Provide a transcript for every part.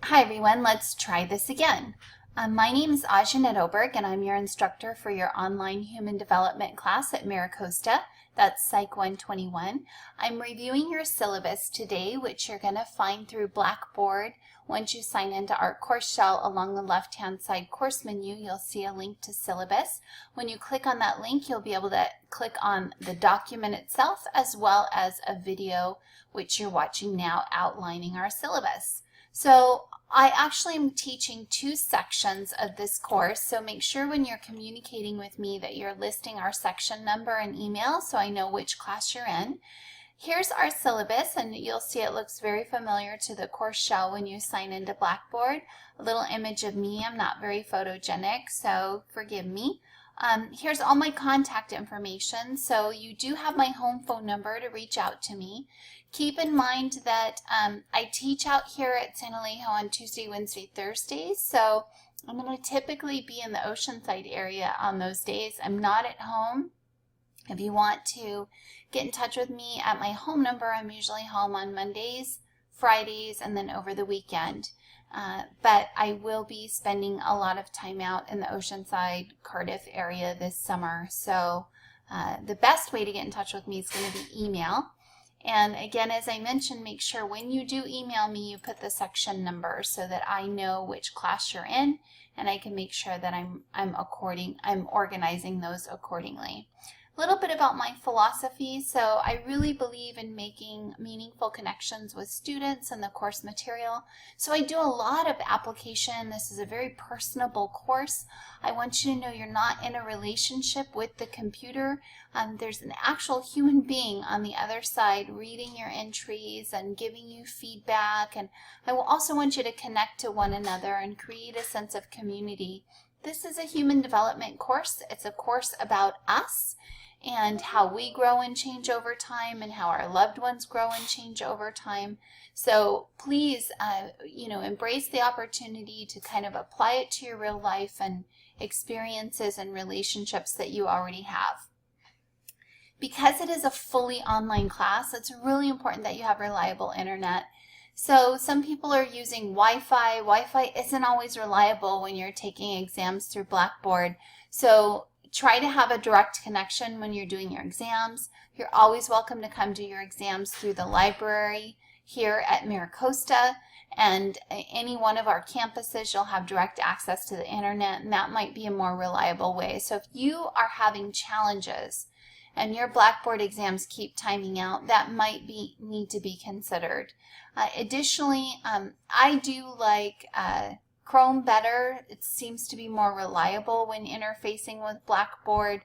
Hi everyone, let's try this again. My name is Ajanette Oberg and I'm your instructor for your online human development class at MiraCosta. That's Psych 121. I'm reviewing your syllabus today, which you're going to find through Blackboard. Once you sign into our course shell, along the left-hand side course menu, you'll see a link to syllabus. When you click on that link, you'll be able to click on the document itself as well as a video, which you're watching now, outlining our syllabus. So I actually am teaching two sections of this course, so make sure when you're communicating with me that you're listing our section number and email so I know which class you're in. Here's our syllabus, and you'll see it looks very familiar to the course shell when you sign into Blackboard. A little image of me. I'm not very photogenic, so forgive me. Here's all my contact information, so you do have my home phone number to reach out to me. Keep in mind that I teach out here at San Alejo on Tuesday, Wednesday, Thursdays, so I'm going to typically be in the Oceanside area on those days. I'm not at home. If you want to get in touch with me at my home number, I'm usually home on Mondays, Fridays, and then over the weekend. But I will be spending a lot of time out in the Oceanside, Cardiff area this summer. So the best way to get in touch with me is going to be email. And again, as I mentioned, make sure when you do email me, you put the section number so that I know which class you're in, and I can make sure that I'm organizing those accordingly. A little bit about my philosophy. So I really believe in making meaningful connections with students and the course material. So I do a lot of application. This is a very personable course. I want you to know you're not in a relationship with the computer. There's an actual human being on the other side reading your entries and giving you feedback. And I will also want you to connect to one another and create a sense of community. This is a human development course. It's a course about us and how we grow and change over time and how our loved ones grow and change over time. So please, embrace the opportunity to kind of apply it to your real life and experiences and relationships that you already have. Because it is a fully online class, it's really important that you have reliable internet. So some people are using Wi-Fi. Wi-Fi isn't always reliable when you're taking exams through Blackboard. So try to have a direct connection when you're doing your exams. You're always welcome to come do your exams through the library here at MiraCosta, and any one of our campuses you'll have direct access to the internet, and that might be a more reliable way. So if you are having challenges and your Blackboard exams keep timing out, that might need to be considered. Additionally, I do like Chrome better. It seems to be more reliable when interfacing with Blackboard.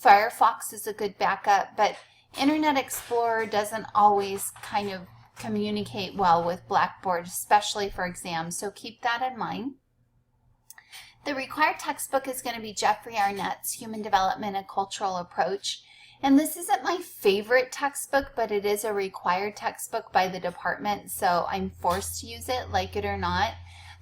Firefox is a good backup, but Internet Explorer doesn't always kind of communicate well with Blackboard, especially for exams, so keep that in mind. The required textbook is going to be Jeffrey Arnett's Human Development: A Cultural Approach. And this isn't my favorite textbook, but it is a required textbook by the department, so I'm forced to use it, like it or not.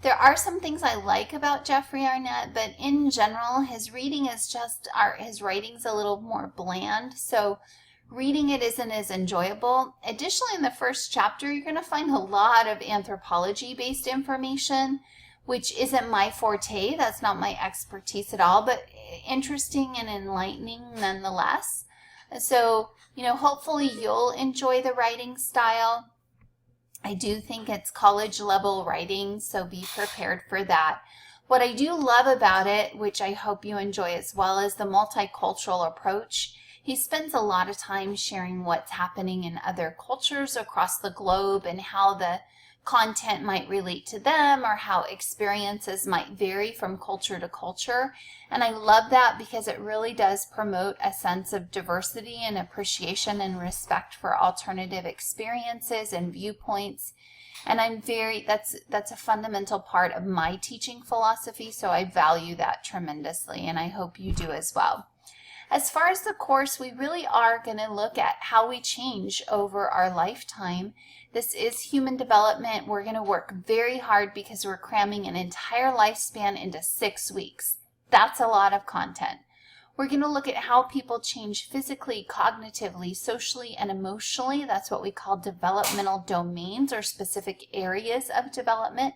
There are some things I like about Jeffrey Arnett, but in general, his writing's a little more bland, so reading it isn't as enjoyable. Additionally, in the first chapter, you're going to find a lot of anthropology-based information, which isn't my forte. That's not my expertise at all, but interesting and enlightening nonetheless. So, hopefully you'll enjoy the writing style. I do think it's college level writing, so be prepared for that. What I do love about it, which I hope you enjoy as well, is the multicultural approach. He spends a lot of time sharing what's happening in other cultures across the globe and how the content might relate to them or how experiences might vary from culture to culture. And I love that because it really does promote a sense of diversity and appreciation and respect for alternative experiences and viewpoints. And that's a fundamental part of my teaching philosophy, so I value that tremendously, and I hope you do as well. As far as the course, we really are going to look at how we change over our lifetime. This is human development. We're going to work very hard because we're cramming an entire lifespan into 6 weeks. That's a lot of content. We're going to look at how people change physically, cognitively, socially, and emotionally. That's what we call developmental domains or specific areas of development.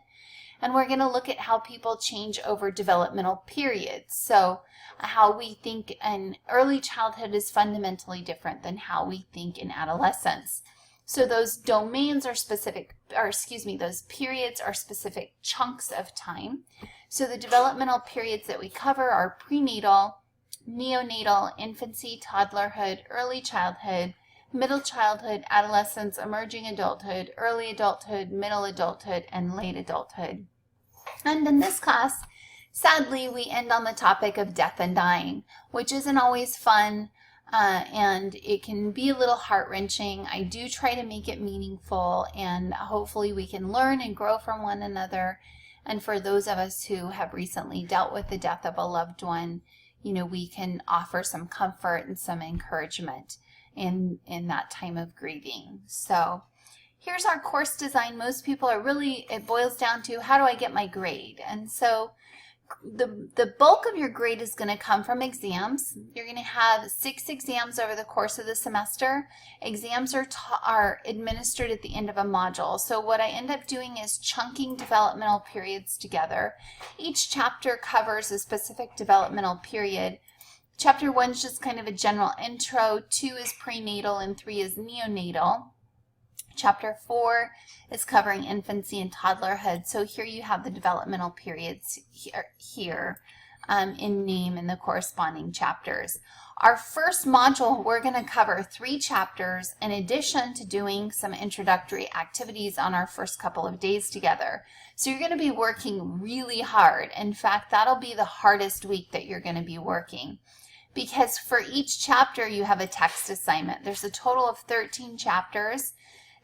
And we're going to look at how people change over developmental periods. So how we think in early childhood is fundamentally different than how we think in adolescence. So those domains are specific, those periods are specific chunks of time. So the developmental periods that we cover are prenatal, neonatal, infancy, toddlerhood, early childhood, middle childhood, adolescence, emerging adulthood, early adulthood, middle adulthood, and late adulthood. And in this class, sadly, we end on the topic of death and dying, which isn't always fun, and it can be a little heart-wrenching. I do try to make it meaningful, and hopefully we can learn and grow from one another. And for those of us who have recently dealt with the death of a loved one, we can offer some comfort and some encouragement in that time of grieving. So here's our course design. Most people are it boils down to, how do I get my grade? And so the bulk of your grade is going to come from exams. You're going to have 6 exams over the course of the semester. Exams are administered at the end of a module. So what I end up doing is chunking developmental periods together. Each chapter covers a specific developmental period. Chapter 1 is just kind of a general intro, 2 is prenatal, and 3 is neonatal. Chapter 4 is covering infancy and toddlerhood. So here you have the developmental periods here in name in the corresponding chapters. Our first module, we're going to cover 3 chapters in addition to doing some introductory activities on our first couple of days together. So you're going to be working really hard. In fact, that'll be the hardest week that you're going to be working, because for each chapter you have a text assignment. There's a total of 13 chapters.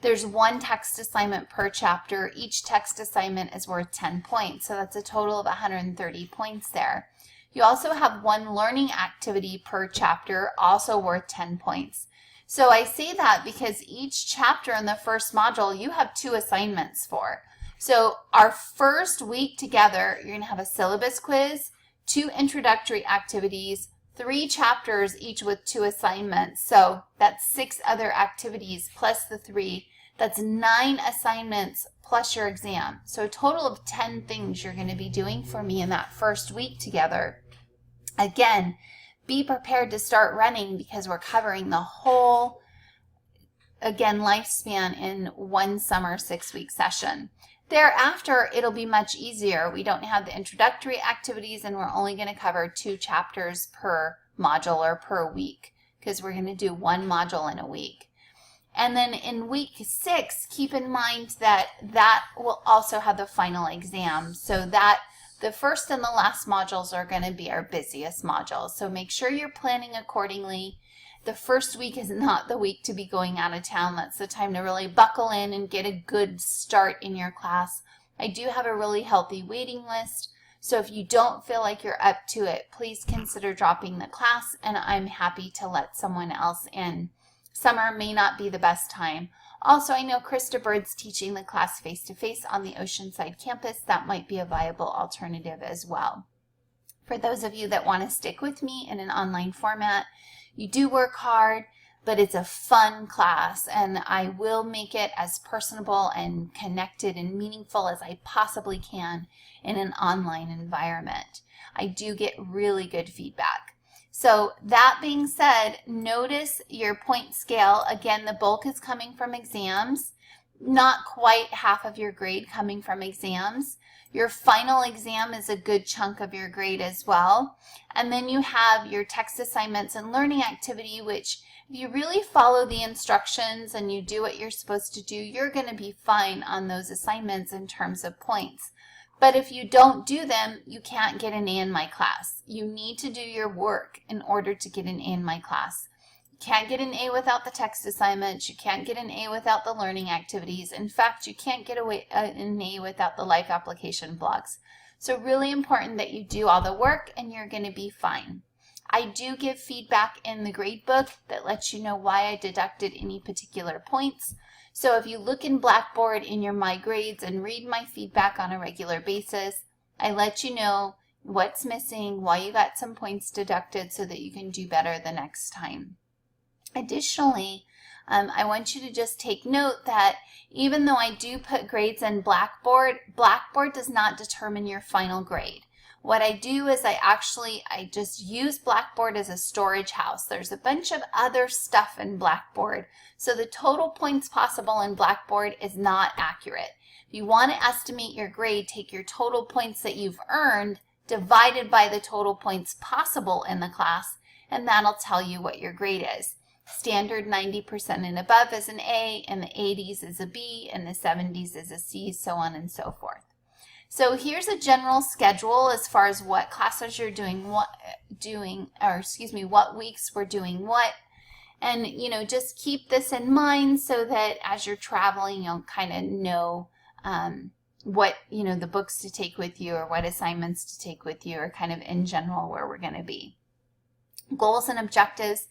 There's 1 text assignment per chapter. Each text assignment is worth 10 points, so that's a total of 130 points there. You also have 1 learning activity per chapter, also worth 10 points. So I say that because each chapter in the first module you have 2 assignments for. So our first week together, you're going to have a syllabus quiz, 2 introductory activities, 3 chapters, each with 2 assignments. So that's 6 other activities plus the 3. That's 9 assignments plus your exam. So a total of 10 things you're going to be doing for me in that first week together. Again, be prepared to start running because we're covering the whole, lifespan in one summer 6-week session. Thereafter, it'll be much easier. We don't have the introductory activities, and we're only going to cover 2 chapters per module or per week because we're going to do 1 module in a week. And then in week 6, keep in mind that will also have the final exam. So that the first and the last modules are going to be our busiest modules. So make sure you're planning accordingly. The first week is not the week to be going out of town. That's the time to really buckle in and get a good start in your class. I do have a really healthy waiting list. So if you don't feel like you're up to it, please consider dropping the class, and I'm happy to let someone else in. Summer may not be the best time. Also, I know Krista Bird's teaching the class face-to-face on the Oceanside campus. That might be a viable alternative as well. For those of you that want to stick with me in an online format, you do work hard, but it's a fun class, and I will make it as personable and connected and meaningful as I possibly can in an online environment. I do get really good feedback. So that being said, notice your point scale. Again, the bulk is coming from exams, not quite half of your grade coming from exams. Your final exam is a good chunk of your grade as well. And then you have your text assignments and learning activity, which if you really follow the instructions and you do what you're supposed to do, you're going to be fine on those assignments in terms of points. But if you don't do them, you can't get an A in my class. You need to do your work in order to get an A in my class. You can't get an A without the text assignments. You can't get an A without the learning activities. In fact, you can't get an A without the life application blocks. So really important that you do all the work, and you're going to be fine. I do give feedback in the grade book that lets you know why I deducted any particular points. So if you look in Blackboard in your My Grades and read my feedback on a regular basis, I let you know what's missing, why you got some points deducted so that you can do better the next time. Additionally, I want you to just take note that even though I do put grades in Blackboard, Blackboard does not determine your final grade. What I do is I just use Blackboard as a storage house. There's a bunch of other stuff in Blackboard, so the total points possible in Blackboard is not accurate. If you want to estimate your grade, take your total points that you've earned divided by the total points possible in the class, and that'll tell you what your grade is. Standard 90% and above is an A, and the 80s is a B, and the 70s is a C, so on and so forth. So here's a general schedule as far as what classes you're doing, what weeks we're doing what. And, just keep this in mind so that as you're traveling, you'll kind of know what, the books to take with you or what assignments to take with you, or kind of in general where we're going to be. Goals and objectives.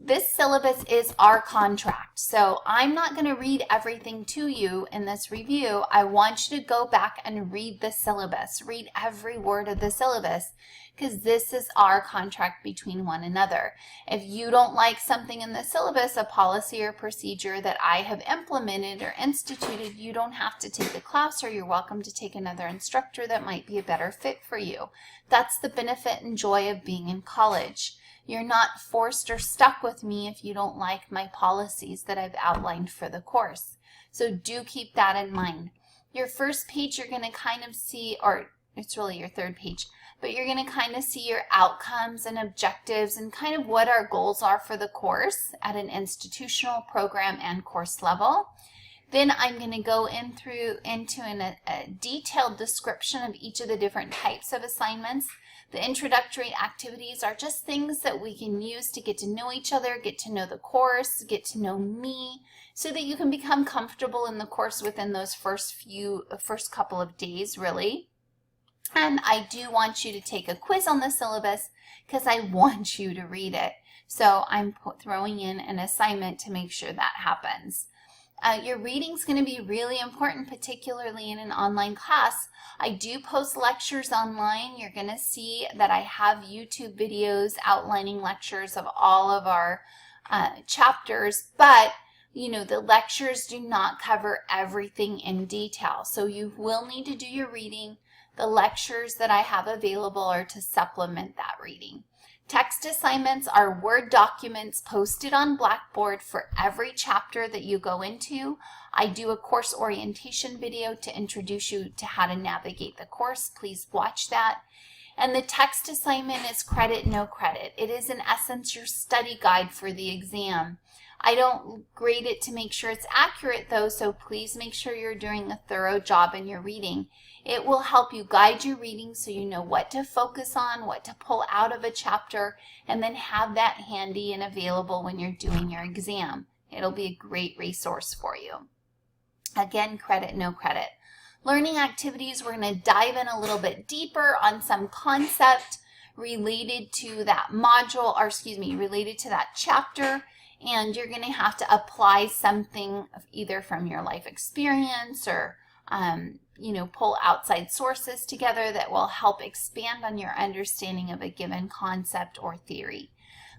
This syllabus is our contract, so I'm not going to read everything to you in this review. I want you to go back and read the syllabus, read every word of the syllabus, because this is our contract between one another. If you don't like something in the syllabus, a policy or procedure that I have implemented or instituted, you don't have to take the class, or you're welcome to take another instructor that might be a better fit for you. That's the benefit and joy of being in college. You're not forced or stuck with me if you don't like my policies that I've outlined for the course. So do keep that in mind. Your first page you're going to kind of see, or it's really your third page, but you're going to kind of see your outcomes and objectives and kind of what our goals are for the course at an institutional, program, and course level. Then I'm going to go into a detailed description of each of the different types of assignments. The introductory activities are just things that we can use to get to know each other, get to know the course, get to know me, so that you can become comfortable in the course within those first couple of days, really. And I do want you to take a quiz on the syllabus because I want you to read it. So I'm throwing in an assignment to make sure that happens. Your reading is going to be really important, particularly in an online class. I do post lectures online. You're going to see that I have YouTube videos outlining lectures of all of our chapters, but the lectures do not cover everything in detail. So you will need to do your reading. The lectures that I have available are to supplement that reading. Text assignments are Word documents posted on Blackboard for every chapter that you go into. I do a course orientation video to introduce you to how to navigate the course. Please watch that. And the text assignment is credit, no credit. It is in essence your study guide for the exam. I don't grade it to make sure it's accurate though, so please make sure you're doing a thorough job in your reading. It will help you guide your reading so you know what to focus on, what to pull out of a chapter, and then have that handy and available when you're doing your exam. It'll be a great resource for you. Again, credit, no credit. Learning activities, we're going to dive in a little bit deeper on some concept related to that module, related to that chapter. And you're going to have to apply something either from your life experience or, pull outside sources together that will help expand on your understanding of a given concept or theory.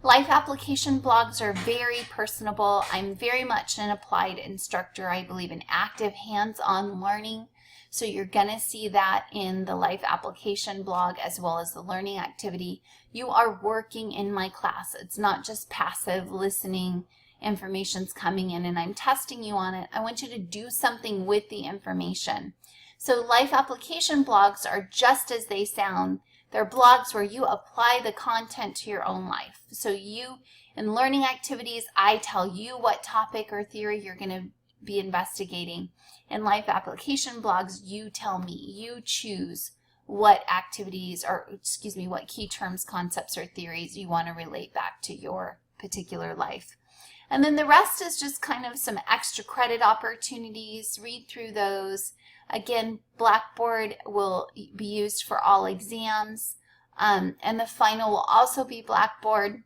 Life application blogs are very personable. I'm very much an applied instructor. I believe in active hands-on learning. So you're going to see that in the life application blog as well as the learning activity. You are working in my class. It's not just passive listening. Information's coming in and I'm testing you on it. I want you to do something with the information. So life application blogs are just as they sound. They're blogs where you apply the content to your own life. So in learning activities, I tell you what topic or theory you're going to be investigating. In life application blogs, you tell me, you choose what activities or, what key terms, concepts, or theories you want to relate back to your particular life. And then the rest is just kind of some extra credit opportunities. Read through those. Again, Blackboard will be used for all exams. And the final will also be Blackboard.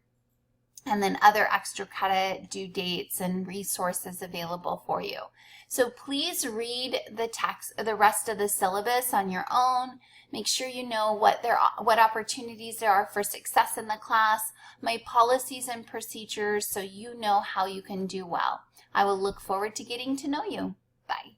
and then other extra credit due dates and resources available for you. So please read the rest of the syllabus on your own. Make sure you know what opportunities there are for success in the class, my policies and procedures, so you know how you can do well. I will look forward to getting to know you. Bye.